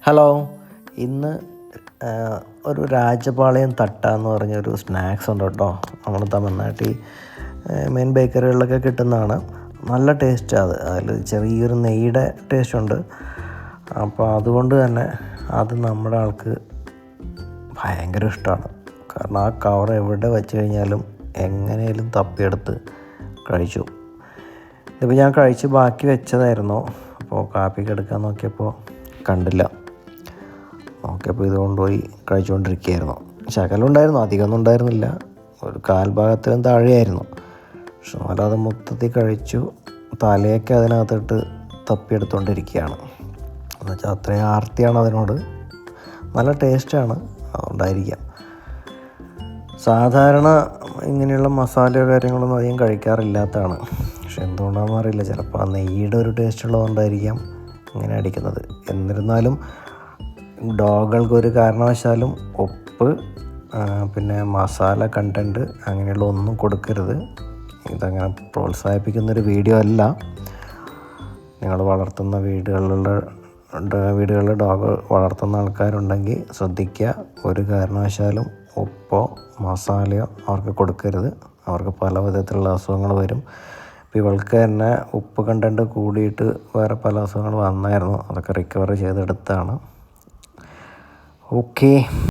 Hello, ഇന്ന് ഒരു രാജപാളയം തട്ട എന്ന് പറഞ്ഞൊരു സ്നാക്സ് ഉണ്ട് കേട്ടോ. നമ്മൾ തമിഴ്നാട്ടിൽ മെയിൻ ബേക്കറികളിലൊക്കെ കിട്ടുന്നതാണ്. നല്ല ടേസ്റ്റാണ് അതിൽ ചെറിയൊരു നെയ്യുടെ ടേസ്റ്റ് ഉണ്ട്. അപ്പോൾ അതുകൊണ്ട് തന്നെ അത് നമ്മുടെ ആൾക്ക് ഭയങ്കര ഇഷ്ടമാണ്. കാരണം ആ കവർ എവിടെ വെച്ച് കഴിഞ്ഞാലും എങ്ങനെയും തപ്പിയെടുത്ത് കഴിച്ചു. ഇതിപ്പോൾ ഞാൻ കഴിച്ച് ബാക്കി വെച്ചതായിരുന്നു. അപ്പോൾ കാപ്പിക്ക് എടുക്കാൻ നോക്കിയപ്പോൾ കണ്ടില്ല. നോക്കിയപ്പോൾ ഇത് കൊണ്ടുപോയി കഴിച്ചുകൊണ്ടിരിക്കുകയായിരുന്നു. ശകലം ഉണ്ടായിരുന്നു, അധികമൊന്നും ഉണ്ടായിരുന്നില്ല. ഒരു കാൽഭാഗത്തിലും താഴെയായിരുന്നു. പക്ഷെ എന്നാലും അത് മൊത്തത്തിൽ കഴിച്ചു. തലയൊക്കെ അതിനകത്തിട്ട് തപ്പിയെടുത്തുകൊണ്ടിരിക്കുകയാണ്. എന്നുവെച്ചാൽ അത്രയും ആർത്തിയാണ് അതിനോട്. നല്ല ടേസ്റ്റാണ്, അതുകൊണ്ടായിരിക്കാം. സാധാരണ ഇങ്ങനെയുള്ള മസാലയോ കാര്യങ്ങളൊന്നും അധികം കഴിക്കാറില്ലാത്തതാണ്. പക്ഷെ എന്തുകൊണ്ടാണെന്ന് അറിയില്ല, ചിലപ്പോൾ ആ നെയ്യുടെ ഒരു ടേസ്റ്റ് ഉള്ളതുകൊണ്ടായിരിക്കാം ഇങ്ങനെ അടിക്കുന്നത്. എന്നിരുന്നാലും ഡോഗുകൾക്ക് ഒരു കാരണവശാലും ഉപ്പ് പിന്നെ മസാല കണ്ടൻറ്റ് അങ്ങനെയുള്ള ഒന്നും കൊടുക്കരുത്. ഇതങ്ങനെ പ്രോത്സാഹിപ്പിക്കുന്നൊരു വീഡിയോ അല്ല. നിങ്ങൾ വളർത്തുന്ന വീടുകളിൽ ഡോഗ് വളർത്തുന്ന ആൾക്കാരുണ്ടെങ്കിൽ ശ്രദ്ധിക്കുക. ഒരു കാരണവശാലും ഉപ്പോ മസാലയോ അവർക്ക് കൊടുക്കരുത്. അവർക്ക് പല വിധത്തിലുള്ള അസുഖങ്ങൾ വരും. ഇപ്പോൾ ഇവൾക്ക് തന്നെ ഉപ്പ് കണ്ടൻറ്റ് കൂടിയിട്ട് വേറെ പല അസുഖങ്ങൾ വന്നായിരുന്നു. അതൊക്കെ റിക്കവർ ചെയ്തെടുത്താണ്. ഓക്കേ.